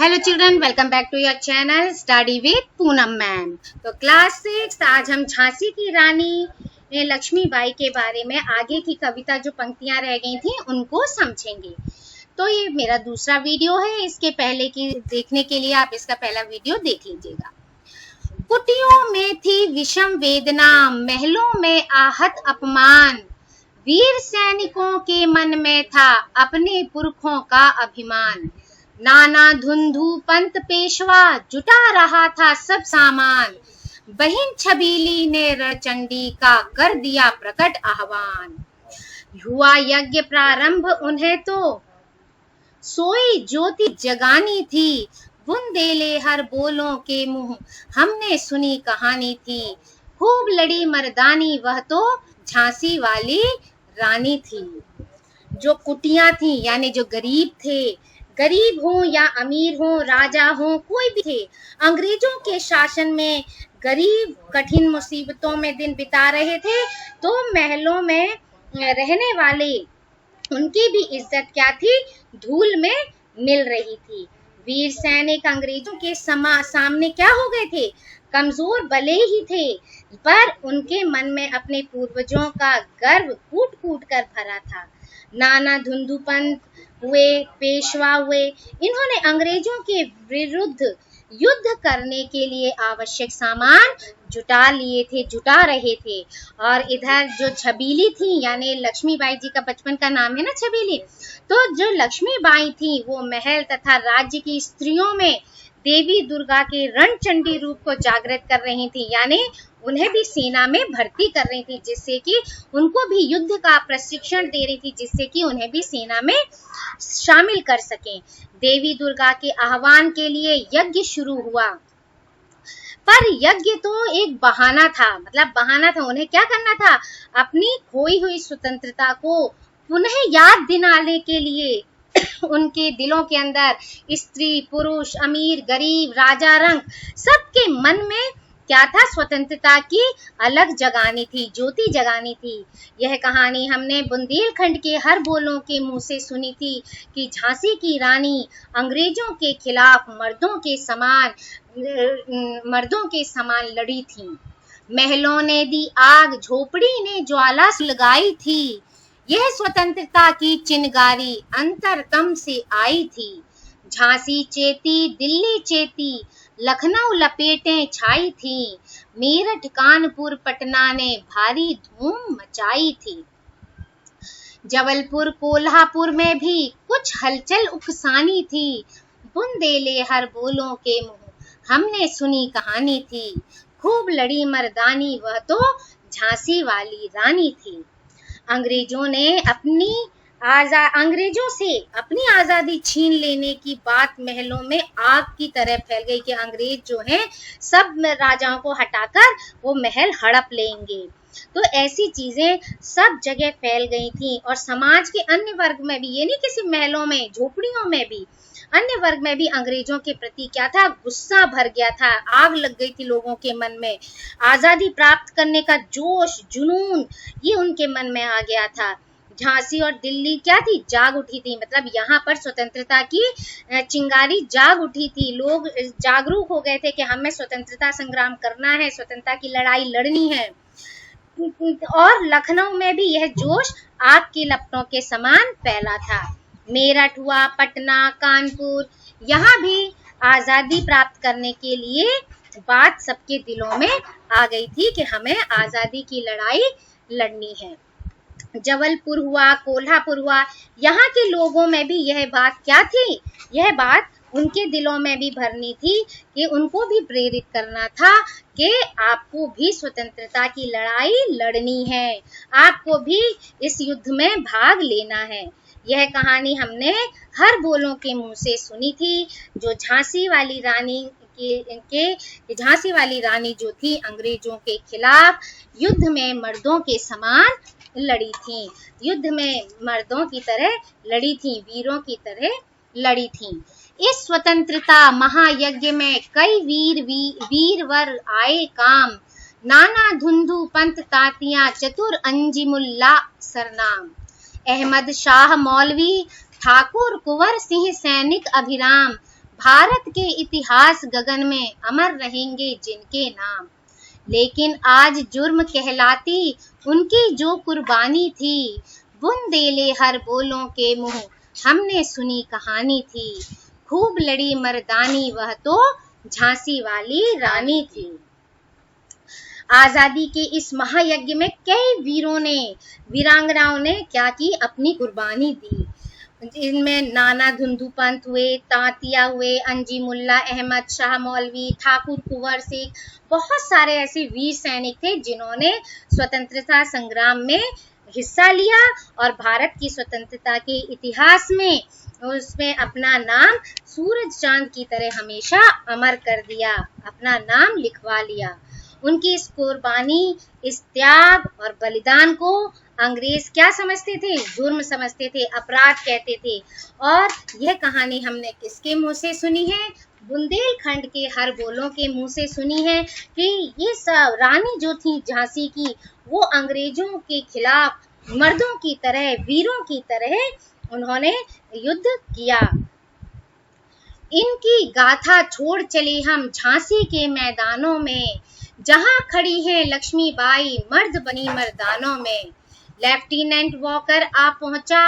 Hello children, welcome back to your channel study with Poonam ma'am. तो class 6 आज हम झांसी की रानी लक्ष्मीबाई के बारे में आगे की कविता जो पंक्तियां रह गई थी उनको समझेंगे। तो ये मेरा दूसरा वीडियो है, इसके पहले की देखने के लिए आप इसका पहला वीडियो देख लीजिएगा। कुटियों में थी विषम वेदना, महलों में आहत अपमान, वीर सैनिकों के मन में था अपने पुरखों का अभिमान। नाना धुंधु पंत पेशवा जुटा रहा था सब सामान, बहिन छबीली ने रणचंडी का कर दिया प्रकट आह्वान। हुआ यज्ञ प्रारंभ उन्हें तो सोई ज्योति जगानी थी, बुंदेले हर बोलों के मुंह हमने सुनी कहानी थी। खूब लड़ी मर्दानी वह तो झांसी वाली रानी थी। जो कुटियां थी यानी जो गरीब थे, गरीब हो या अमीर हो, राजा हो, कोई भी थे, अंग्रेजों के शासन में गरीब कठिन मुसीबतों में दिन बिता रहे थे। तो महलों में रहने वाले उनकी भी इज्जत क्या थी, धूल में मिल रही थी। वीर सैनिक अंग्रेजों के सामने क्या हो गए थे, कमजोर भले ही थे, पर उनके मन में अपने पूर्वजों का गर्व कूट कूट कर भरा था। नाना धुंधुपंत हुए, पेशवा हुए, इन्होंने अंग्रेजों के विरुद्ध युद्ध करने के लिए आवश्यक सामान जुटा रहे थे। और इधर जो छबीली थी यानी लक्ष्मीबाई जी का बचपन का नाम है ना छबीली, तो जो लक्ष्मीबाई थी वो महल तथा राज्य की स्त्रियों में देवी दुर्गा के रणचंडी रूप को जागृत कर रही थी, यानी उन्हें भी सेना में भर्ती कर रही थी, जिससे कि उनको भी युद्ध का प्रशिक्षण दे रही थी, जिससे कि उन्हें भी सेना में शामिल कर सकें। देवी दुर्गा के आह्वान के लिए यज्ञ शुरू हुआ, पर यज्ञ तो एक बहाना था, उन्हें क्या करना था, अपनी खोई हुई स्वतंत्रता को पुनः याद दिलाने के लिए उनके दिलों के अंदर स्त्री पुरुष अमीर गरीब राजा रंक सबके मन में क्या था, स्वतंत्रता की अलग जगानी थी, ज्योति जगानी थी। यह कहानी हमने बुंदेलखंड के हर बोलों के मुंह से सुनी थी कि झांसी की रानी अंग्रेजों के खिलाफ मर्दों के समान लड़ी थी। महलों ने दी आग, झोपड़ी ने ज्वाला सुलगाई थी, यह स्वतंत्रता की चिनगारी अंतरतम से आई थी। झांसी चेती, दिल्ली चेती, लखनऊ लपेटें छाई थी, मेरठ कानपुर पटना ने भारी धूम मचाई थी। जबलपुर कोल्हापुर में भी कुछ हलचल उकसानी थी, बुंदेले हर बोलों के मुंह हमने सुनी कहानी थी। खूब लड़ी मर्दानी वह तो झांसी वाली रानी थी। अंग्रेजों से अपनी आजादी छीन लेने की बात महलों में आग की तरह फैल गई कि अंग्रेज जो हैं सब राजाओं को हटाकर वो महल हड़प लेंगे। तो ऐसी चीजें सब जगह फैल गई थी और समाज के अन्य वर्ग में भी, ये नहीं किसी महलों में झोपड़ियों में भी, अन्य वर्ग में भी अंग्रेजों के प्रति क्या था, गुस्सा भर गया था, आग लग गई थी लोगों के मन में। आजादी प्राप्त करने का जोश जुनून ये उनके मन में आ गया था। झांसी और दिल्ली क्या थी, जाग उठी थी, मतलब यहाँ पर स्वतंत्रता की चिंगारी जाग उठी थी। लोग जागरूक हो गए थे कि हमें स्वतंत्रता संग्राम करना है, स्वतंत्रता की लड़ाई लड़नी है। और लखनऊ में भी यह जोश आग की लपटों के समान फैला था। मेरठ हुआ, पटना, कानपुर, यहाँ भी आजादी प्राप्त करने के लिए बात सबके दिलों में आ गई थी कि हमें आजादी की लड़ाई लड़नी है। जबलपुर हुआ, कोल्हापुर हुआ, यहाँ के लोगों में भी यह बात क्या थी, यह बात उनके दिलों में भी भरनी थी कि उनको भी प्रेरित करना था कि आपको भी स्वतंत्रता की लड़ाई लड़नी है, आपको भी इस युद्ध में भाग लेना है। यह कहानी हमने हर बोलों के मुंह से सुनी थी। जो झांसी वाली रानी जो थी अंग्रेजों के खिलाफ युद्ध में मर्दों के समान लड़ी थी, युद्ध में मर्दों की तरह लड़ी थी, वीरों की तरह लड़ी थी। इस स्वतंत्रता महायज्ञ में कई वीरवर आए काम, नाना धुंधु पंत तातियां चतुर अंजिमुल्ला सरनाम। अहमद शाह मौलवी ठाकुर कुंवर सिंह सैनिक अभिराम, भारत के इतिहास गगन में अमर रहेंगे जिनके नाम। लेकिन आज जुर्म कहलाती उनकी जो कुर्बानी थी, बुंदेले हर बोलों के मुंह हमने सुनी कहानी थी। खूब लड़ी मर्दानी वह तो झांसी वाली रानी थी। आजादी के इस महायज्ञ में कई वीरांगनाओं ने क्या की, अपनी कुर्बानी दी। इनमें नाना धुंधु पंत हुए, तांतिया हुए, अंजी मुल्ला, अहमद शाह मौलवी, ठाकुर कुंवर सिंह, बहुत सारे ऐसे वीर सैनिक थे जिन्होंने स्वतंत्रता संग्राम में हिस्सा लिया और भारत की स्वतंत्रता के इतिहास में उसमें अपना नाम सूरज चांद की तरह हमेशा अमर कर दिया, अपना नाम लिखवा लिया। उनकी इस कुर्बानी, इस त्याग और बलिदान को अंग्रेज क्या समझते थे? जुर्म समझते थे, अपराध कहते थे। और यह कहानी हमने किसके मुंह से सुनी है? बुंदेलखंड के हर बोलों के मुंह से सुनी है कि ये सब रानी जो थी झांसी की, वो अंग्रेजों के खिलाफ मर्दों की तरह, वीरों की तरह उन्होंने युद्ध किया। इनकी गाथा छोड़ चले हम झांसी के मैदानों में, जहां खड़ी है लक्ष्मीबाई मर्द बनी मर्दानों में। लेफ्टिनेंट वॉकर आ पहुंचा,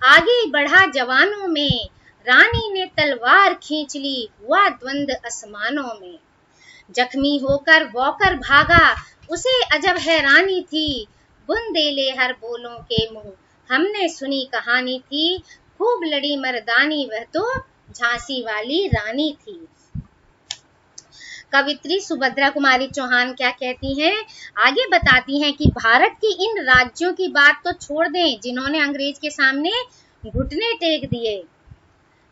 आगे बढ़ा जवानों में, रानी ने तलवार खींच ली, हुआ द्वंद आसमानों में। जख्मी होकर वॉकर भागा, उसे अजब हैरानी थी, बुंदेले हर बोलों के मुंह हमने सुनी कहानी थी। खूब लड़ी मर्दानी वह तो झांसी वाली रानी थी। कवित्री सुभद्रा कुमारी चौहान क्या कहती हैं? आगे बताती हैं कि भारत के इन राज्यों की बात तो छोड़ दें जिन्होंने अंग्रेज के सामने घुटने टेक दिए,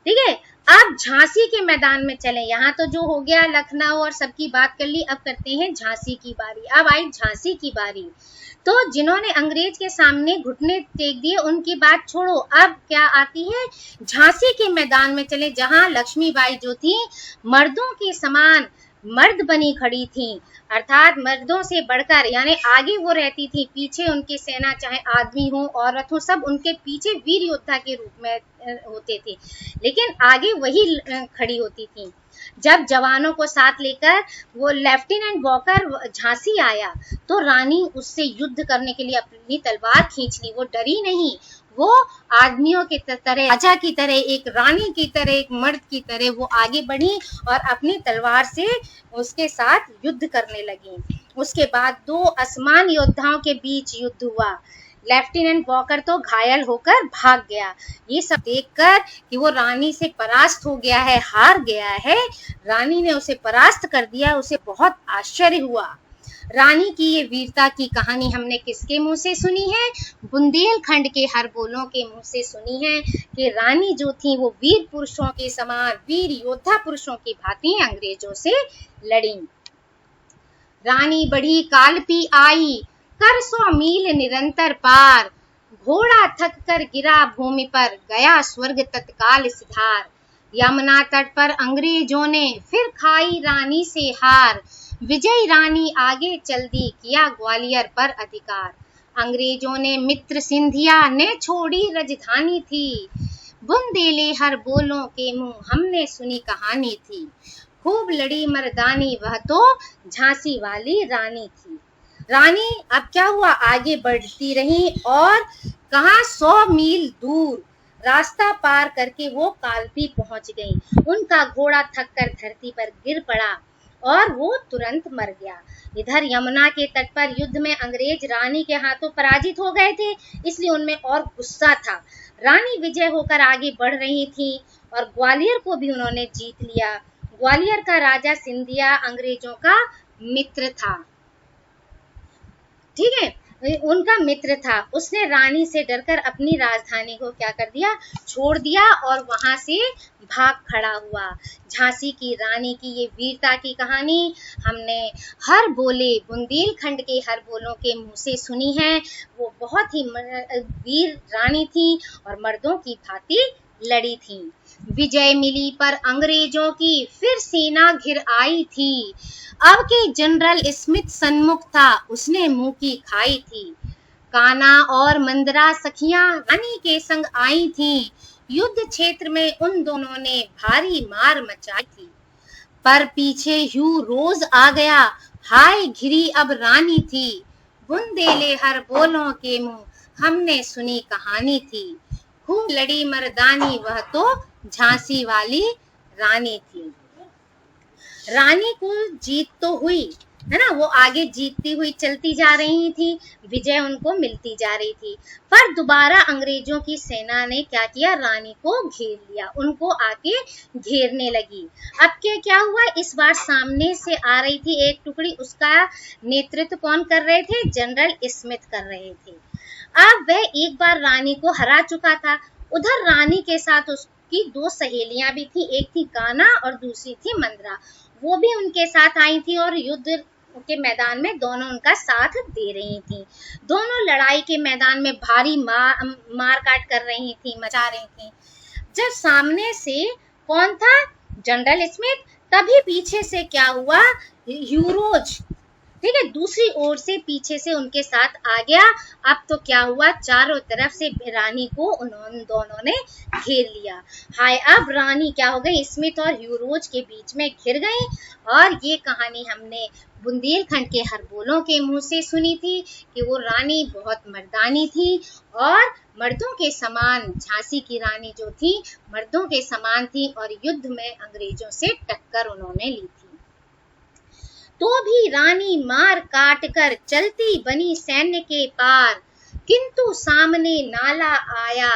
ठीक है। अब झांसी के मैदान में चलें। यहाँ तो जो हो गया लखनऊ और सबकी बात कर ली, अब करते हैं झांसी की बारी। अब आई झांसी की बारी। तो जिन्होंने अंग्रेज के सामने घुटने टेक दिए उनकी बात छोड़ो, अब क्या आती है? झांसी के मैदान में चले, जहां लक्ष्मीबाई जो थी मर्दों के समान मर्द बनी खड़ी थी, अर्थात मर्दों से बढ़कर, यानी आगे वो रहती थी, पीछे उनकी सेना, चाहे आदमी हो औरत हो, सब उनके पीछे वीर योद्धा के रूप में होते थे, लेकिन आगे वही खड़ी होती थी। जब जवानों को साथ लेकर वो लेफ्टिनेंट वॉकर झांसी आया तो रानी उससे युद्ध करने के लिए अपनी तलवार खींच ली। वो डरी नहीं, वो आदमियों की तरह, राजा की तरह, एक रानी की तरह, एक मर्द की तरह वो आगे बढ़ी और अपनी तलवार से उसके साथ युद्ध करने लगी। उसके बाद दो आसमान योद्धाओं के बीच युद्ध हुआ। लेफ्टिनेंट वॉकर तो घायल होकर भाग गया। ये सब देखकर कि वो रानी से परास्त हो गया है, हार गया है, रानी ने उसे परास्त कर दिया, उसे बहुत आश्चर्य हुआ। रानी की ये वीरता की कहानी हमने किसके मुंह से सुनी है? बुंदेलखंड के हर बोलों के मुंह से सुनी है कि रानी जो थी वो वीर पुरुषों के समान, वीर योद्धा पुरुषों की भांति अंग्रेजों से लड़ी। रानी बढ़ी कालपी आई, कर 100 मील निरंतर पार, घोड़ा थक कर गिरा भूमि पर, गया स्वर्ग तत्काल सिधार। यमुना तट पर अंग्रेजों ने फिर खाई रानी से हार, विजयी रानी आगे चल दी, किया ग्वालियर पर अधिकार। अंग्रेजों ने मित्र सिंधिया ने छोड़ी राजधानी थी, बुंदेले हर बोलों के मुंह हमने सुनी कहानी थी। खूब लड़ी मर्दानी वह तो झांसी वाली रानी थी। रानी अब क्या हुआ? आगे बढ़ती रही और कहाँ 100 मील दूर रास्ता पार करके वो कालपी पहुंच गई। उनका घोड़ा थककर धरती पर गिर पड़ा और वो तुरंत मर गया। इधर यमुना के तट पर युद्ध में अंग्रेज रानी के हाथों पराजित हो गए थे, इसलिए उनमें और गुस्सा था। रानी विजय होकर आगे बढ़ रही थी और ग्वालियर को भी उन्होंने जीत लिया। ग्वालियर का राजा सिंधिया अंग्रेजों का मित्र था, ठीक है, उनका मित्र था। उसने रानी से डरकर अपनी राजधानी को क्या कर दिया? छोड़ दिया और वहां से भाग खड़ा हुआ। झांसी की रानी की ये वीरता की कहानी हमने हर बोले, बुंदेलखंड के हर बोलों के मुंह से सुनी है। वो बहुत ही वीर रानी थी और मर्दों की भांति लड़ी थी। विजय मिली पर अंग्रेजों की फिर सेना घिर आई थी। अब के जनरल स्मिथ सन्मुख था, उसने मुंह की खाई थी। काना और मंदरा सखियां रानी के संग आई थीं, युद्ध क्षेत्र में उन दोनों ने भारी मार मचाई थी। पर पीछे ह्यूरोज आ गया, हाय घिरी अब रानी थी। बुंदेले हर बोलों के मुंह, हमने सुनी कहानी थी। खूब लड़ी मर्दानी, वह तो झांसी वाली रानी थी। रानी को जीत तो हुई है ना, वो आगे जीतती हुई चलती जा रही थी, विजय उनको मिलती जा रही थी। पर दोबारा अंग्रेजों की सेना ने क्या किया, रानी को घेर लिया, उनको आके घेरने लगी। अब क्या हुआ, इस बार सामने से आ रही थी एक टुकड़ी, उसका नेतृत्व कौन कर रहे थे, जनरल स्मिथ कर रहे थे। अब वह एक बार रानी को हरा चुका था। उधर रानी के साथ उसकी दो सहेलियां भी थी, एक थी कान्हा और दूसरी थी मंद्रा, वो भी उनके साथ आई थी और युद्ध के मैदान में दोनों उनका साथ दे रही थी। दोनों लड़ाई के मैदान में भारी मार काट कर रही थी, मचा रही थी। जब सामने से कौन था, जनरल स्मिथ, तभी पीछे से क्या हुआ, ह्यूरोज, ठीक है, दूसरी ओर से पीछे से उनके साथ आ गया। अब तो क्या हुआ, चारों तरफ से रानी को उन्होंने दोनों ने घेर लिया। हाय, अब रानी क्या हो गई, स्मिथ और ह्यूरोज के बीच में घिर गई। और ये कहानी हमने बुंदेलखंड के हरबोलों के मुंह से सुनी थी कि वो रानी बहुत मर्दानी थी और मर्दों के समान, झांसी की रानी जो थी मर्दों के समान थी और युद्ध में अंग्रेजों से टक्कर उन्होंने ली थी। तो भी रानी मार काट कर चलती बनी सैन्य के पार, किंतु सामने नाला आया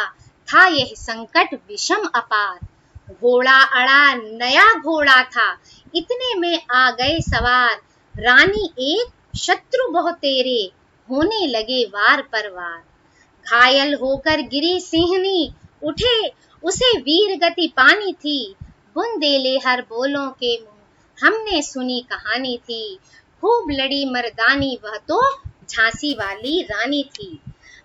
था यह संकट विषम अपार। घोड़ा अड़ा नया घोड़ा था, इतने में आ गए सवार। रानी एक, शत्रु बहुतेरे, होने लगे वार पर वार। घायल होकर गिरी सिंहनी, उठे उसे वीर गति पानी थी। बुंदेले हर बोलों के मुंह, हमने सुनी कहानी थी। खूब लड़ी मर्दानी, वह तो झांसी वाली रानी थी।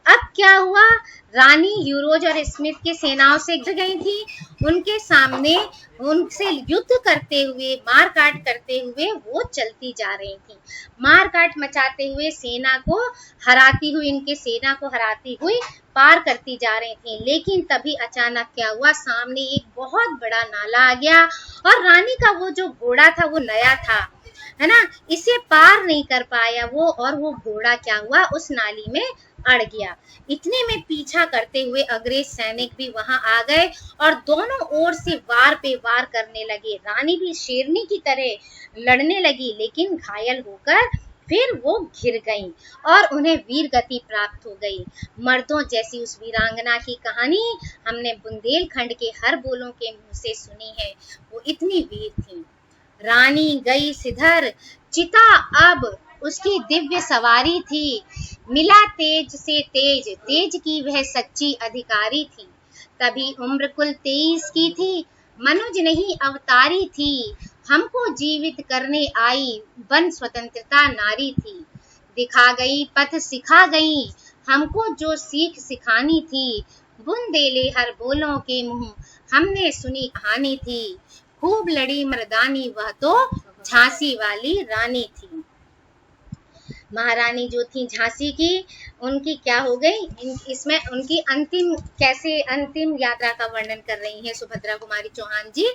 अब क्या हुआ, रानी ह्यूरोज और स्मिथ की सेनाओं से घिर गई थी। उनके सामने उनसे युद्ध करते हुए, मार काट करते हुए वो चलती जा रही थी, मार काट मचाते हुए सेना को हराती हुई, इनके सेना को हराती हुई पार करती जा रही थी। लेकिन तभी अचानक क्या हुआ, सामने एक बहुत बड़ा नाला आ गया और रानी का वो जो घोड़ा था वो नया था, है ना, इसे पार नहीं कर पाया वो, और वो घोड़ा क्या हुआ, उस नाली में अड़ गया। इतने में पीछा करते हुए अंग्रेज सैनिक भी वहां आ गए और दोनों ओर से वार पे वार करने लगे। रानी भी शेरनी की तरह लड़ने लगी, लेकिन घायल होकर फिर वो घिर गईं और उन्हें वीर गति प्राप्त हो गई। मर्दों जैसी उस वीरांगना की कहानी हमने बुंदेलखंड के हर बोलों के मुंह से सुनी है। वो इतनी वीर थी। रानी गई सिधर, चिता अब उसकी दिव्य सवारी थी। मिला तेज से तेज, तेज की वह सच्ची अधिकारी थी। तभी उम्र कुल 23 की थी, मनुज नहीं अवतारी थी। हमको जीवित करने आई, बन स्वतंत्रता नारी थी। दिखा गई पथ सिखा गई, हमको जो सीख सिखानी थी। बुंदेले हर बोलों के मुंह, हमने सुनी कहानी थी। खूब लड़ी मर्दानी, वह तो झांसी वाली रानी थी। महारानी जो थी झांसी की, उनकी क्या हो गई, इसमें उनकी अंतिम यात्रा का वर्णन कर रही है सुभद्रा कुमारी चौहान जी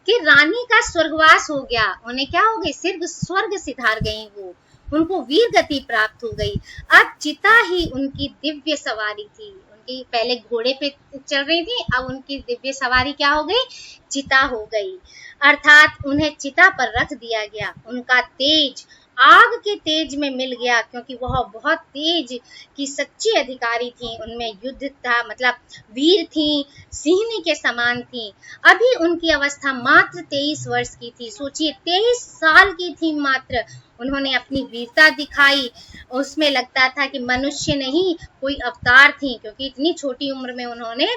कि रानी का स्वर्गवास हो गया, उन्हें क्या हो गई, स्वर्ग सिधार गई वो, उनको वीर गति प्राप्त हो गई। अब चिता ही उनकी दिव्य सवारी थी। उनकी पहले घोड़े पे चल रही थी, अब उनकी दिव्य सवारी क्या हो गई, चिता हो गई, अर्थात उन्हें चिता पर रख दिया गया। उनका तेज आग के तेज में मिल गया, क्योंकि वह बहुत तेज की सच्ची अधिकारी थी। उनमें युद्ध था, मतलब वीर थी, सिंहनी के समान थी। अभी उनकी अवस्था मात्र 23 वर्ष की थी। सोचिए, 23 साल की थी मात्र, उन्होंने अपनी वीरता दिखाई। उसमें लगता था कि मनुष्य नहीं, कोई अवतार थी, क्योंकि इतनी छोटी उम्र में उन्होंने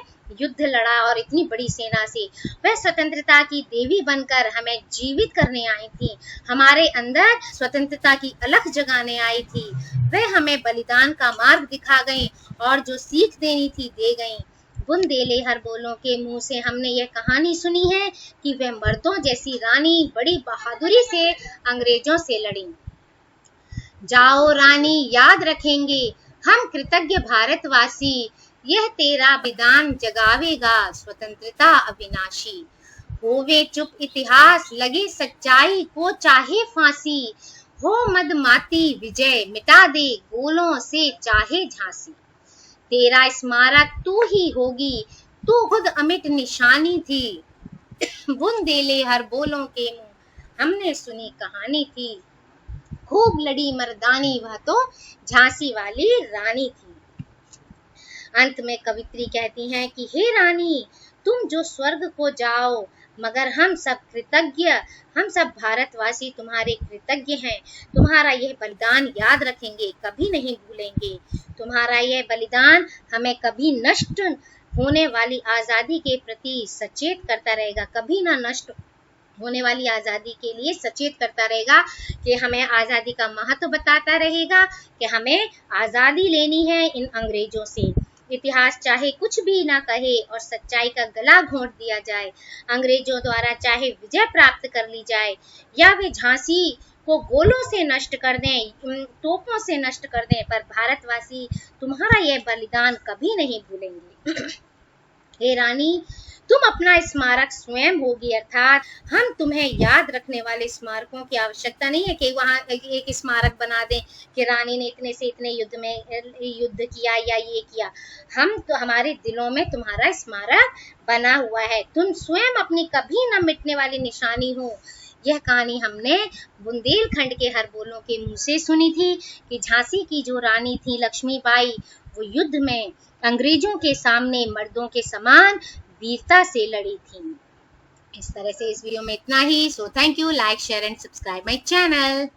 युद्ध लड़ा और इतनी बड़ी सेना से। वह स्वतंत्रता की देवी बनकर हमें जीवित करने आई थी, हमारे अंदर स्वतंत्रता की अलख जगाने आई थी। वह हमें बलिदान का मार्ग दिखा गई और जो सीख देनी थी दे गई। बुंदेले हर बोलों के मुंह से हमने यह कहानी सुनी है कि वह मर्दों जैसी रानी बड़ी बहादुरी से अंग्रेजों से लड़ी। जाओ रानी, याद रखेंगे हम कृतज्ञ भारतवासी, यह तेरा विधान जगावेगा स्वतंत्रता अविनाशी। होवे चुप इतिहास, लगे सच्चाई को चाहे फांसी। हो मदमाती विजय, मिटा दे गोलों से चाहे झांसी। तेरा स्मारक तू ही होगी, तू खुद अमिट निशानी थी। बुन देले हर बोलों के मुंह, हमने सुनी कहानी थी। खूब लड़ी मर्दानी, वह तो झांसी वाली रानी थी। अंत में कवित्री कहती हैं कि हे रानी, तुम जो स्वर्ग को जाओ, मगर हम सब कृतज्ञ, हम सब भारतवासी तुम्हारे कृतज्ञ हैं। तुम्हारा यह बलिदान याद रखेंगे, कभी नहीं भूलेंगे। तुम्हारा यह बलिदान हमें कभी नष्ट होने वाली आजादी के प्रति सचेत करता रहेगा, कभी ना नष्ट होने वाली आजादी के लिए सचेत करता रहेगा, कि हमें आजादी का महत्व बताता रहेगा, कि हमें आजादी लेनी है इन अंग्रेजों से। इतिहास चाहे कुछ भी ना कहे और सच्चाई का गला घोंट दिया जाए, अंग्रेजों द्वारा चाहे विजय प्राप्त कर ली जाए, या वे झांसी को गोलों से नष्ट कर दें, तोपों से नष्ट कर दें, पर भारतवासी तुम्हारा यह बलिदान कभी नहीं भूलेंगे। हे रानी, तुम अपना स्मारक स्वयं होगी, अर्थात हम तुम्हें याद रखने वाले स्मारकों की आवश्यकता नहीं है कि वहाँ एक स्मारक बना दें कि रानी ने इतने से इतने युद्ध किया या ये किया। हम तो, हमारे दिलों में तुम्हारा स्मारक बना हुआ है, तुम स्वयं अपनी कभी न मिटने वाली निशानी हो। यह कहानी हमने बुंदेलखंड के हर बोलों के मुंह से सुनी थी, कि झांसी की जो रानी थी लक्ष्मीबाई, वो युद्ध में अंग्रेजों के सामने मर्दों के समान वीरता से लड़ी थी। इस तरह से इस वीडियो में इतना ही। So thank you, like share and subscribe my channel.